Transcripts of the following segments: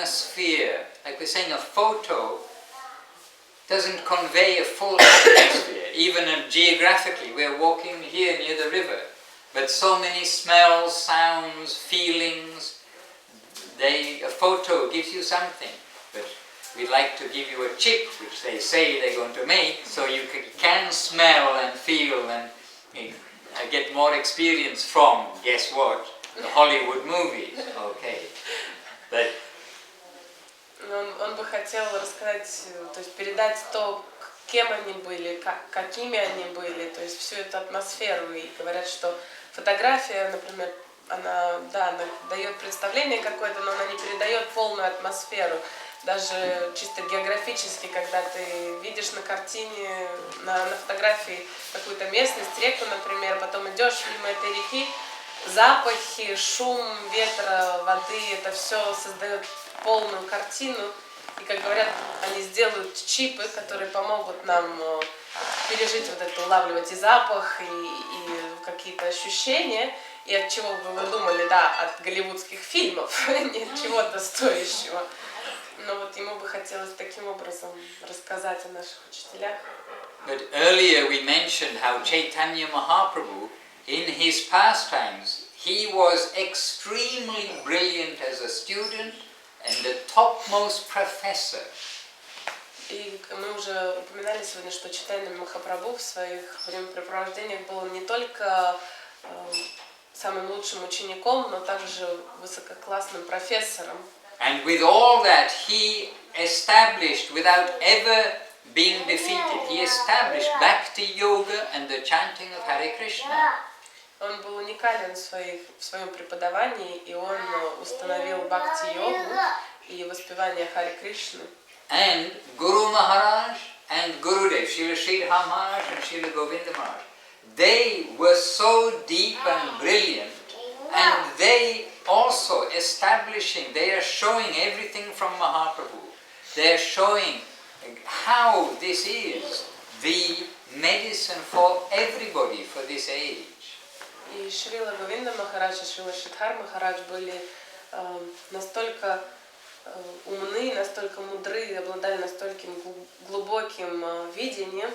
atmosphere. Like we're saying, a photo doesn't convey a full atmosphere. Even geographically, we're walking here near the river, but so many smells, sounds, feelings. A photo gives you something, but we'd like to give you a chip, which they say they're going to make, so you can smell and feel and get more experience from, guess what, the Hollywood movies. Okay. But он бы хотел рассказать, то есть передать то, кем они были, какими они были, то есть всю эту атмосферу. И говорят, что фотография, например, она дает представление какое-то, но она не передает полную атмосферу. Даже чисто географически, когда ты видишь на картине, на фотографии какую-то местность, реку, например, потом идешь мимо этой реки, запахи, шум ветра, воды, это все создает полную картину. И, как говорят, они сделают чипы, которые помогут нам пережить вот это, улавливать и запах, и какие-то ощущения. И от чего бы вы думали, да, от голливудских фильмов, не от чего-то стоящего. Но вот ему бы хотелось таким образом рассказать о наших учителях. But earlier we mentioned how Chaitanya Mahaprabhu, in his pastimes, he was extremely brilliant as a student and the topmost professor. И мы уже упоминали сегодня, что Чайтанья Махапрабху в своих времяпрепровождениях был не только самым лучшим учеником, но также высококлассным профессором. And with all that, he established, without ever being defeated, he established Bhakti Yoga and the chanting of Hare Krishna. Он был уникален в своем преподавании, и он установил Бхакти-йогу и воспевание Харе Кришны. And Guru Maharaj and Gurudev, Srila Sridhar Maharaj and Srila Govinda Maharaj, they were so deep and brilliant, and they also they are showing everything from Mahaprabhu. They are showing how this is the medicine for everybody for this age. И Шрила Говинда Махарадж и Шрила Шридхар Махарадж были настолько умны, настолько мудры, обладали настолько глубоким видением,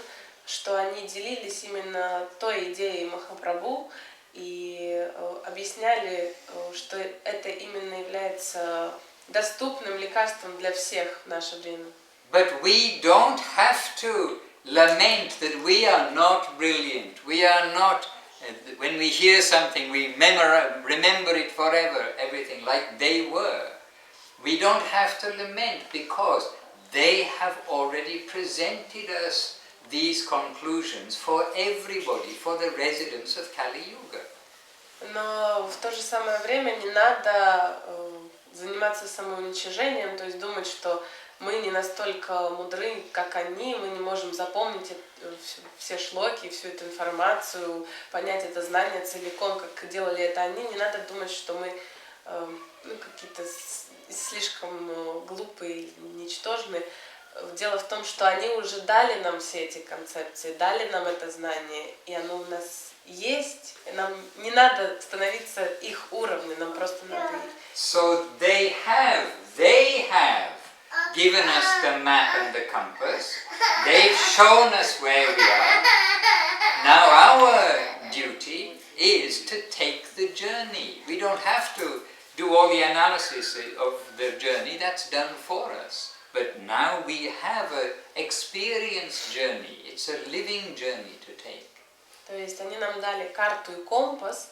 что они делились именно той идеей Махапрабху и объясняли, что это именно является доступным лекарством для всех в наше время. But we don't have to lament that we are not brilliant. We are not. When we hear something, we remember it forever, everything like they were. We don't have to lament because they have already presented us these conclusions for everybody, for the residents of Kali Yuga. Но в то же самое время не надо заниматься самоуничижением, то есть думать, что мы не настолько мудры, как они, мы не можем запомнить все шлоки, всю эту информацию, понять это знание целиком, как делали это они. Не надо думать, что мы какие-то слишком глупые, ничтожные. Дело в том, что они уже дали нам все эти концепции, дали нам это знание, и оно у нас есть. И нам не надо становиться их уровнем, нам просто надо их. So they have given us the map and the compass. They've shown us where we are. Now our duty is to take the journey. We don't have to do all the analysis of the journey, that's done for us. But now we have an experienced journey. It's a living journey to take. То есть они нам дали карту и компас,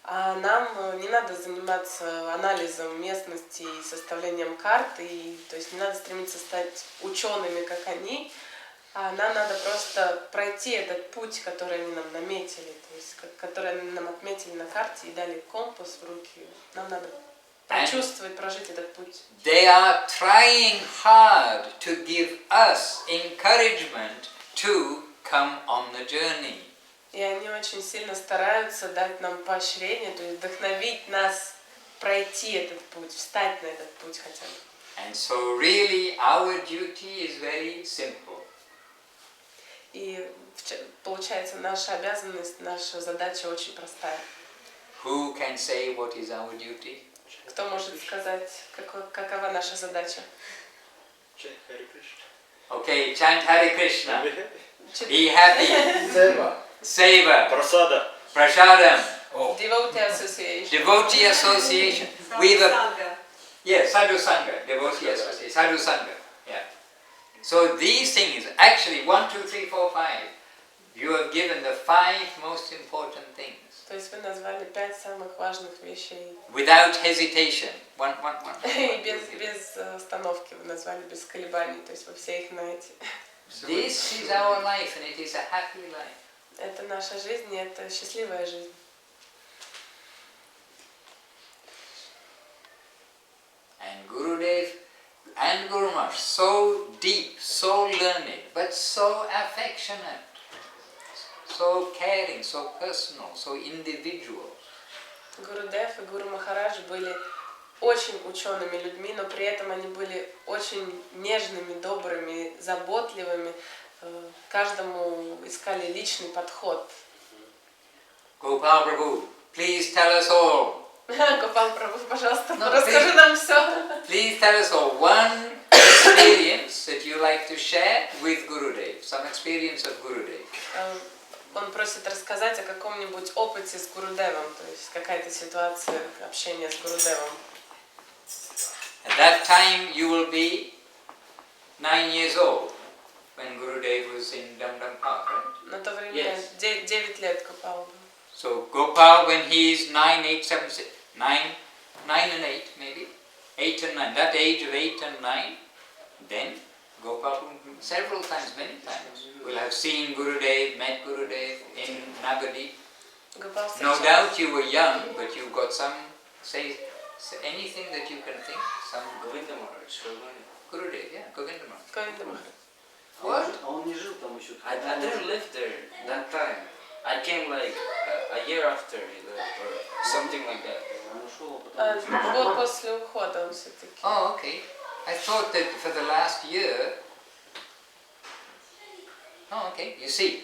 а нам не надо заниматься анализом местности и составлением карты, и, то есть не надо стремиться стать учеными, как они, а нам надо просто пройти этот путь, который они нам наметили, то есть который они нам отметили на карте и дали компас в руки. Нам надо прочувствовать, прожить этот путь. They are trying hard to give us encouragement to come on the journey. И они очень сильно стараются дать нам поощрение, то есть вдохновить нас пройти этот путь, встать на этот путь хотя бы. And so really our duty is very simple. И получается, наша обязанность, наша задача очень простая. Who can say what is our duty? Кто может сказать, какова наша задача? Okay, chant Hare Krishna. Be happy. Seva. Prasadam. Devotee Association. Devotee Association. Yes, Sadhu Sangha. Devotee Association. Sadhu Sangha. Yeah. So these things, actually 1, 2, 3, 4, 5, you have given the 5 most important things. То есть вы назвали 5 самых важных вещей. Without hesitation. One. И без остановки вы назвали, без колебаний. То есть вы все их знаете. This is our life and it is a happy life. Это наша жизнь, и это счастливая жизнь. And Gurudev and Guru Maharaj, so deep, so learned, but so affectionate, so caring, so personal, so individual. Гурудев и Гуру Махарадж были очень учеными людьми, но при этом они были очень нежными, добрыми, заботливыми. Каждому искали личный подход. Gopal Prabhu, please tell us all. Гопал Прабху, пожалуйста, расскажи нам все. Please tell us all one experience that you like to share with Gurudev, some experience of Gurudev. Он просит рассказать о каком-нибудь опыте с Гурудевом, то есть какая-то ситуация общения с Гурудевом. At that time you will be 9 years old when Gurudev was in Dum Dum Park, right? На то время 9 лет Гопал был. So Gopal, when he is 9, 8, 7, 6, 9 and 8 maybe, 8 and 9, that age of 8 and 9, then Gopal several times, many times, will have seen Gurudev, met Gurudev in Navadip. No doubt you were young, but you've got some, say anything that you can think, some Govinda Maharaj. Gurudev, yeah, Govinda Maharaj. Govinda Maharaj. What? I didn't live there that time. I came like a year after he left or something like that. Год после ухода он все-таки. Oh, okay. I thought that for the last year. Oh, okay. You see,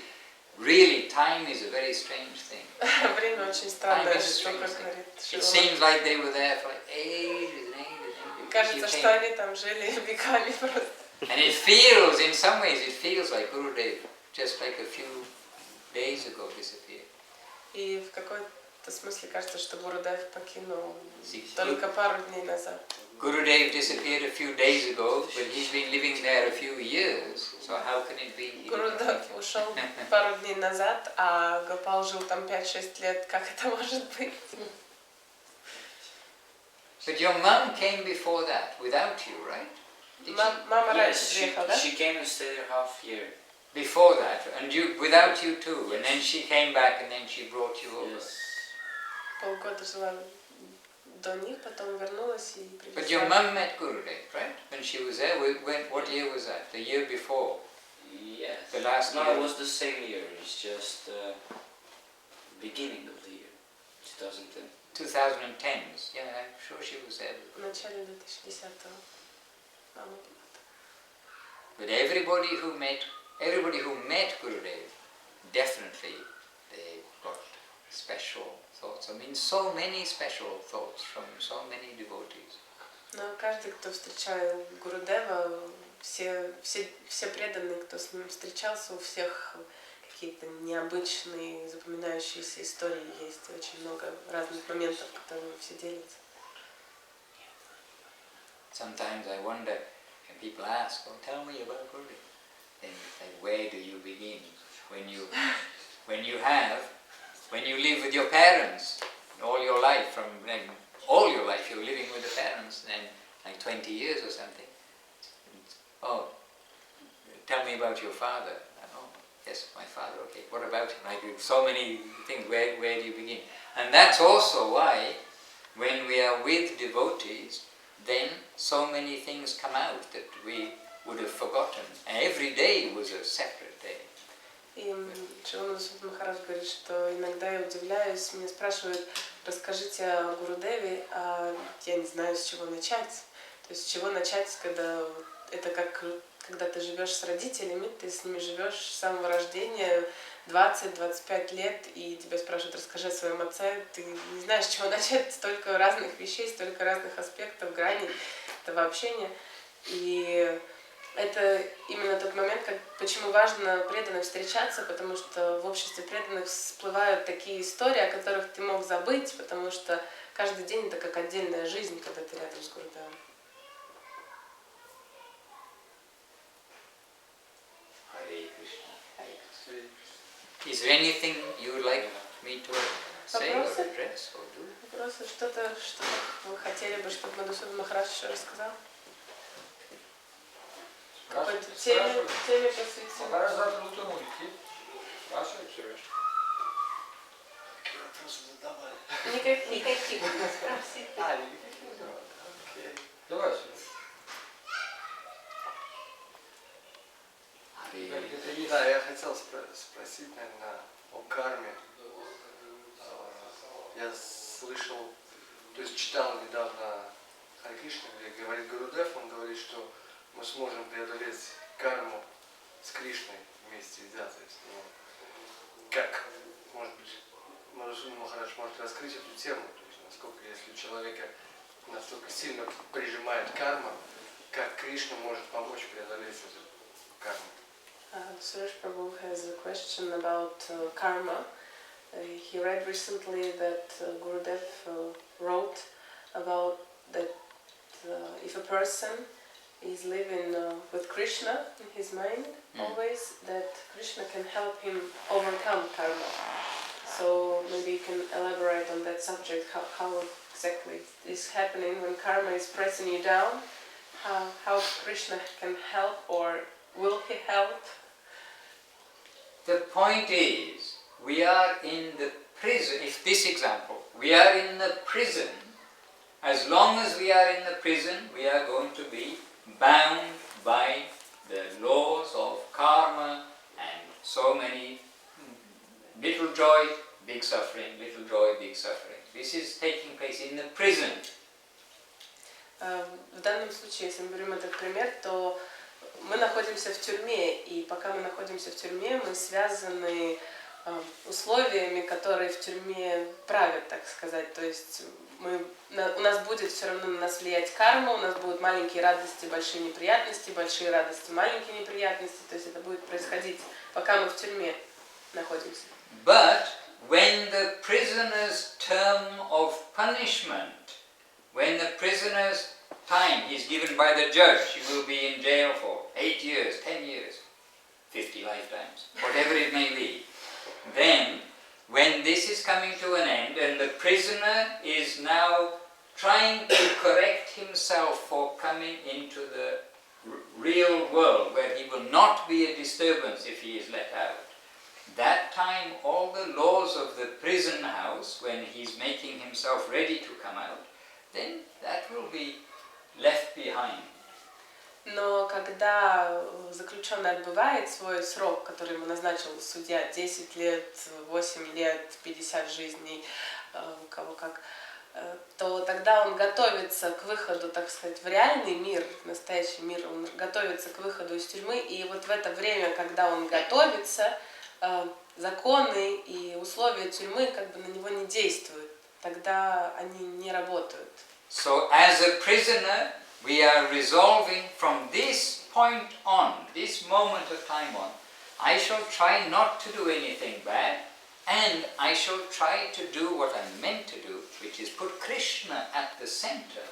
really, time is a very strange thing. Время очень странная штука, говорит Шрила. It seems like they were there for like ages and ages and ages. Кажется, что они там жили веками просто. And it feels, in some ways, it feels like Gurudev just like a few days ago disappeared. И в какой-то смысле кажется, что Гурудев покинул только пару дней назад. Gurudev disappeared a few days ago, but he's been living there a few years. So how can it be? Гурудев ушел пару дней назад, а Гопал жил там 5-6 лет. Как это может быть? But your mom came before that, without you, right? Мама раньше приехала, да? She came and stayed there half year. Before that, and you, without you too, and then she came back and then she brought you over. Yes. Полгода жила до них, потом вернулась и привезла. But your mum met Gurudev, right? When she was there, what year was that? The year before? Yes. The last year? No, it was the same year. It's just beginning of the year, 2010. 2010s. Yeah, I'm sure she was there. В начале 2010-го. Мама была там. But everybody who met Gurudev, definitely they got special thoughts. I mean, so many special thoughts from so many devotees. Но каждый, кто встречал Гурудева, все преданные, кто с ним встречался, у всех какие-то необычные, запоминающиеся истории есть. Очень много разных моментов, которые все делятся. Sometimes I wonder, when people ask, "Oh, tell me about Gurudev," then like, where do you begin? When you live with your parents all your life, all your life you're living with the parents, then like 20 years or something. Oh, tell me about your father. Oh, yes, my father. Okay, what about him? Like so many things. Where do you begin? And that's also why, when we are with devotees, then so many things come out that we would have forgotten. And every day was a separate day. И Ранджан Махарадж говорит, что иногда я удивляюсь, меня спрашивают, расскажите о Гурудеве, а я не знаю, с чего начать. То есть с чего начать, когда это как когда ты живешь с родителями, ты с ними живешь с самого рождения, 20-25 лет, и тебя спрашивают, расскажи о своем отце, ты не знаешь, с чего начать, столько разных вещей, столько разных аспектов, граней этого общения. И это именно тот момент, почему важно преданно встречаться, потому что в обществе преданных всплывают такие истории, о которых ты мог забыть, потому что каждый день это как отдельная жизнь, когда ты рядом с Гурудевом. Is there anything you would like me to say or address or do? Вопросы? Что-то вы хотели бы, чтобы Мадхусудан Махарадж еще рассказал? Какой-то теме посвятить? Махарадж завтра утром идти. Спрашивай, все решишь. Вопросы задавали. Никаких. Окей. Давай, Сереж. Да, я хотел спросить, наверное, о карме. Я слышал, то есть читал недавно Харе Кришна, где говорит Гурудев, он говорит, что мы сможем преодолеть карму с Кришной вместе взятые. Как, может быть, Мадхусудан Махарадж может раскрыть эту тему, то есть насколько, если у человека настолько сильно прижимает карма, как Кришна может помочь преодолеть эту карму. Suresh Prabhu has a question about karma. He read recently that Gurudev wrote about that if a person is living with Krishna in his mind always, that Krishna can help him overcome karma. So maybe you can elaborate on that subject, how exactly is happening when karma is pressing you down, how Krishna can help or will he help? The point is, we are in the prison, if this example, we are in the prison. As long as we are in the prison, we are going to be bound by the laws of karma and so many little joy, big suffering, little joy, big suffering. This is taking place in the prison. В данном случае, если мы берем этот пример, то мы находимся в тюрьме, и пока мы находимся в тюрьме, мы связаны условиями, которые в тюрьме правят, так сказать. То есть у нас будет все равно на нас влиять карма, у нас будут маленькие радости, большие неприятности, большие радости, маленькие неприятности. То есть это будет происходить, пока мы в тюрьме находимся. But when the prisoner's term of punishment, when the prisoner's time is given by the judge, he will be in jail for 8 years, 10 years, 50 lifetimes, whatever it may be. Then, when this is coming to an end and the prisoner is now trying to correct himself for coming into the real world where he will not be a disturbance if he is let out, that time all the laws of the prison house, when he's making himself ready to come out, then that will be left behind. Но когда заключенный отбывает свой срок, который ему назначил судья, 10 лет, 8 лет, 50 жизней, у кого как, то тогда он готовится к выходу, так сказать, в реальный мир, в настоящий мир, он готовится к выходу из тюрьмы, и вот в это время, когда он готовится, законы и условия тюрьмы как бы на него не действуют, тогда они не работают. So as a prisoner, we are resolving from this point on, this moment of time on, I shall try not to do anything bad, and I shall try to do what I'm meant to do, which is put Krishna at the center.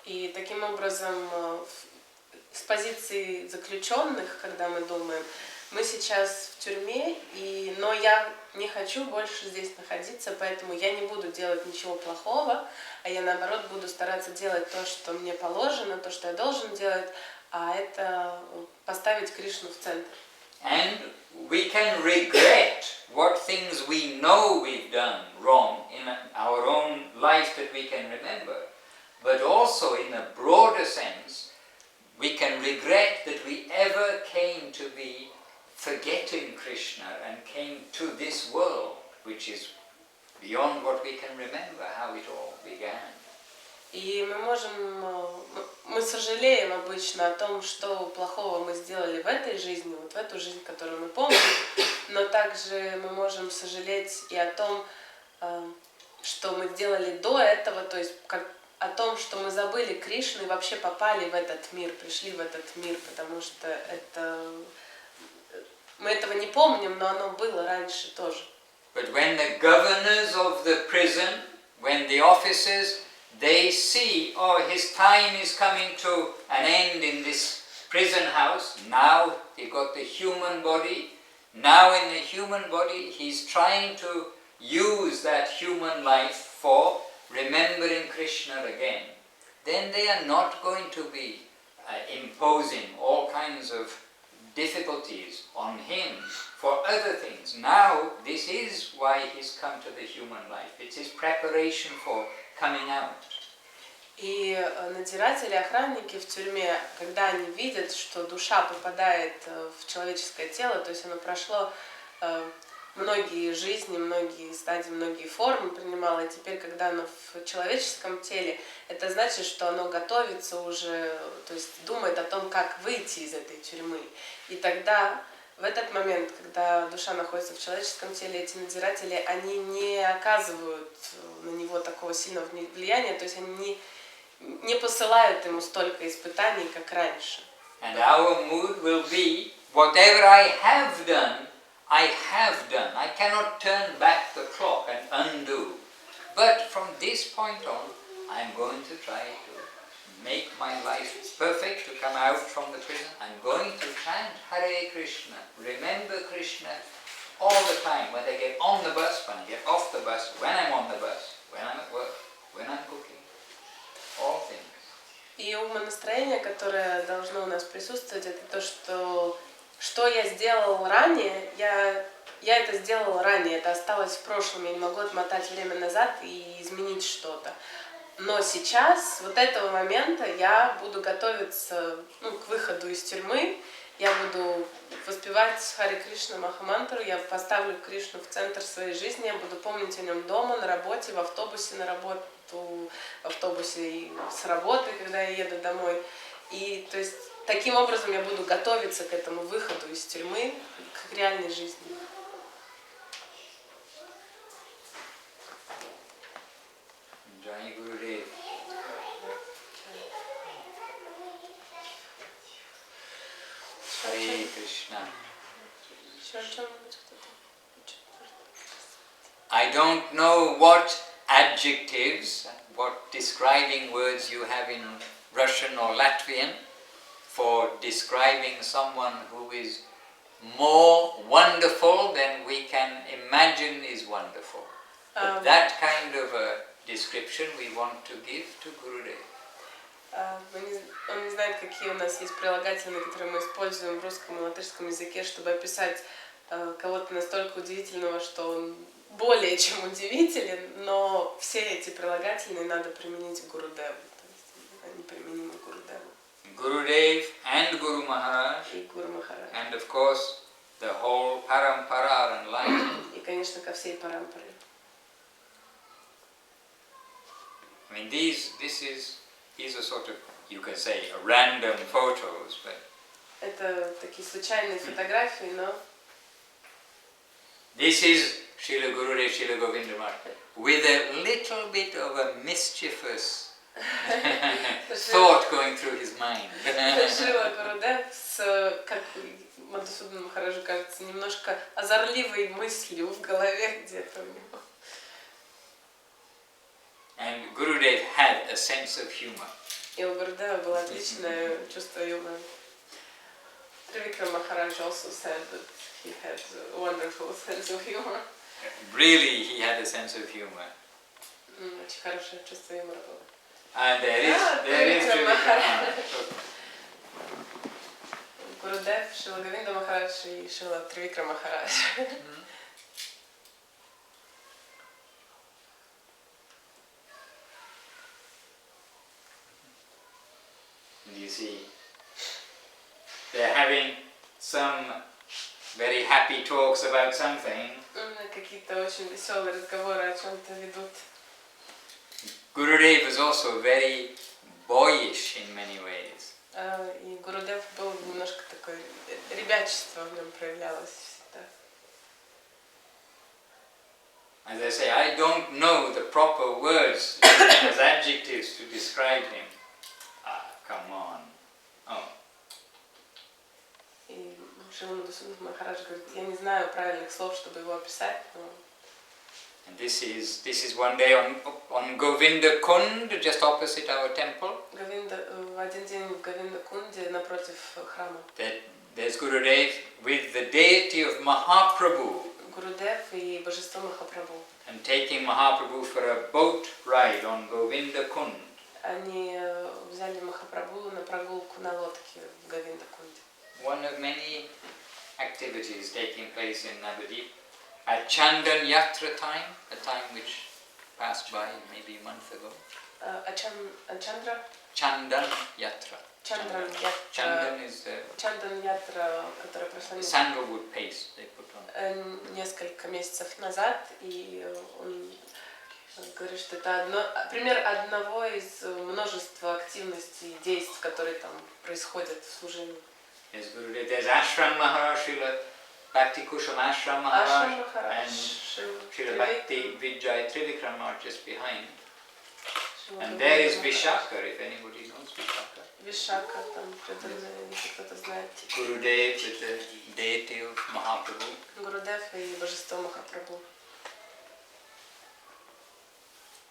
И таким образом, с позиции заключенных, когда мы думаем, мы сейчас в тюрьме, но я не хочу больше здесь находиться, поэтому я не буду делать ничего плохого, а я наоборот буду стараться делать то, что мне положено, то, что я должен делать, а это поставить Кришну в центр. And we can regret what things we know we've done wrong in our own life that we can remember, but also in a broader sense, we can regret that we ever came to be forgetting Krishna and came to this world, which is beyond what we can remember, how it all began. И мы сожалеем обычно о том, что плохого мы сделали в этой жизни, вот в эту жизнь, которую мы помним, но также мы можем сожалеть и о том, что мы сделали до этого, то есть о том, что мы забыли Кришну и вообще попали в этот мир, пришли в этот мир, потому что мы этого не помним, но оно было раньше тоже. But when the governors of the prison, when the officers, they see, oh, his time is coming to an end in this prison house, now he got the human body, now in the human body he's trying to use that human life for remembering Krishna again, then they are not going to be imposing all kinds of difficulties on him for other things. Now this is why he's come to the human life. It's his preparation for coming out. И надзиратели, охранники в тюрьме, когда они видят, что душа попадает в человеческое тело, то есть оно прошло многие жизни, многие стадии, многие формы принимало, и теперь, когда оно в человеческом теле, это значит, что оно готовится уже, то есть думает о том, как выйти из этой тюрьмы. И тогда, в этот момент, когда душа находится в человеческом теле, эти надзиратели, они не оказывают на него такого сильного влияния, то есть они не посылают ему столько испытаний, как раньше. And our mood will be, whatever I have done, I have done. I cannot turn back the clock and undo. But from this point on, I'm going to try to make my life perfect, to come out from the prison. I'm going to chant Hare Krishna, remember Krishna all the time, when I get on the bus, when I get off the bus, when I'm on the bus, when I'm at work, when I'm cooking, all things. И умонастроение, которое должно у нас присутствовать, это то, что я сделал ранее, я это сделал ранее, это осталось в прошлом, я не могу отмотать время назад и изменить что-то. Но сейчас, вот этого момента, я буду готовиться к выходу из тюрьмы, я буду воспевать Харе Кришна Махамантру, я поставлю Кришну в центр своей жизни, я буду помнить о нем дома, на работе, в автобусе на работу, в автобусе и с работы, когда я еду домой. И то есть таким образом я буду готовиться к этому выходу из тюрьмы, к реальной жизни. Jai Gurudev. Hare Krishna. I don't know what adjectives, what describing words you have in Russian or Latvian for describing someone who is more wonderful than we can imagine is wonderful. But that kind of a description we want to give to Gurudev. Он не знает, какие у нас есть прилагательные, которые мы используем в русском и латышском языке, чтобы описать кого-то настолько удивительного, что он более чем удивителен, но все эти прилагательные надо применить к Гурудеву, то есть они применимы к Гурудеву. Gurudev and Guru Maharaj, И Гуру Махарадж. and of course the whole parampara and line. И, конечно, ко всей парампаре. I mean, these are sort of, you can say, random photos, but Это такие случайные фотографии, но this is Srila Gurudev, Srila Govinda Maharaj, with a little bit of a mischievous thought going through his mind. Шрила Гурудев с, как Мадхусудану Махараджу кажется, немножко озорливой мыслью в голове где-то у него. And Gurudev had a sense of humor. И у Гурудева было отличное чувство юмора. Трivикрама Махарадж also said that he had a wonderful sense of humor. Really, he had a sense of humor. Очень хорошее чувство юмора было. And there is Trivicrama Maharaj. Гурудев, Шрила Говинда Махарадж и Шрила Трivикрама Махарадж. You see, they're having some very happy talks about something. Какие-то очень веселые разговоры о чем-то ведут. Gurudev was also very boyish in many ways. И Гурудев был немножко такой, ребячество в нем проявлялось всегда. As I say, I don't know the proper words as adjectives to describe him. Ah, come on. Oh. И Шрипад Бхакти Махарадж говорит, я не знаю правильных слов, чтобы его описать, но... And this is one day on Govinda Kund, just opposite our temple. В один день в Говинда Кунде напротив храма. There's Gurudev with the deity of Mahaprabhu. Гурудев и божество Махапрабху. And taking Mahaprabhu for a boat ride on Govinda Kund. Они взяли Махапрабху на прогулку на лодке в Говинда Кунде. One of many activities taking place in Navadip at Chandan Yatra time, a time which passed by maybe a month ago. Чандра? Chandan Yatra. Чандран Ятра. Chandan is the Чандан Ятра, которая прошла sandalwood paste they put on. Несколько месяцев назад, и он говорит, что это пример одного из множества активностей и действий, которые там происходят в служении. Yes, Gurudev. There's Ashram Maharaj, Srila Bhakti Kusham Ashram Maharaj, and Srila Bhakti Vijay Trivikram are just behind. And there is Vishaka, if anybody knows Vishaka. Vishaka, там преданные, если кто-то знает. Gurudev with the deity of Mahaprabhu. Гурудев и божество Махапрабху.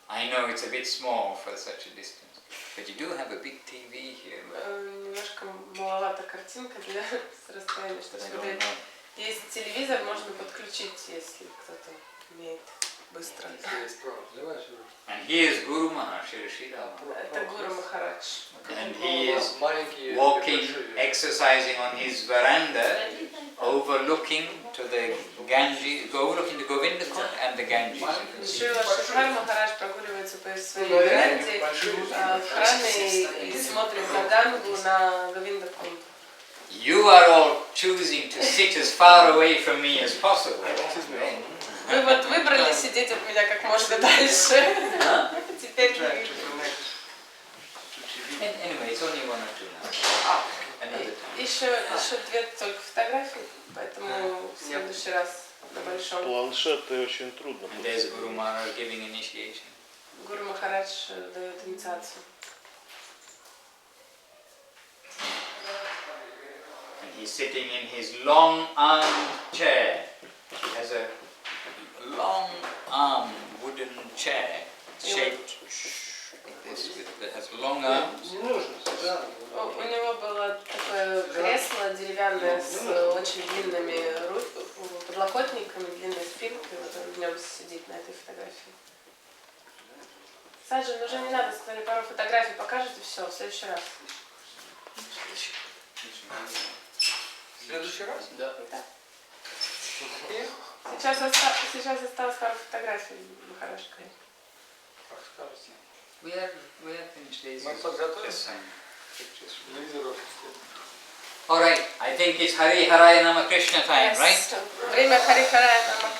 I know it's a bit small for such a distance, but you do have a big TV here. Немножко маловата картинка для расстояния, что сюда есть телевизор, можно подключить, если кто-то умеет быстро. And he is Guru Maharaj, Это Гуру Махарадж. and he is walking, exercising on his veranda, overlooking to the Ganges, overlooking the Govinda Kund and the Ganges. Шрила Шрипад Махарадж прогуливается по своей веранде в храме и смотрит на Гангу, на Говинда Кунд. You are all choosing to sit as far away from me as possible. Вы вот выбрали сидеть от меня как можно дальше. Теперь Anyway, it's only one or two now. Another time. еще две только фотографии, поэтому в следующий раз на большом. Планшеты очень трудно. And there's Guru Maharaj giving initiation. Гуру Махарадж дает инициацию. And he's sitting in his long armed chair. He has a long armed wooden chair shaped like this, that has long arms. У него было такое кресло деревянное с очень длинными подлокотниками, длинной спинкой, вот он в нем сидит на этой фотографии. Саджан, уже не надо, сказали, пару фотографий покажете, все, в следующий раз. В следующий раз? Да. Да. Сейчас осталось пару фотографий, Махарадж говорит. Как скажете. We have finished these. Мы подготовим. Just some pictures. Телевизор. All right, I think it's Hari Haraya Nama Krishna time, right? Время Хари Харая Нама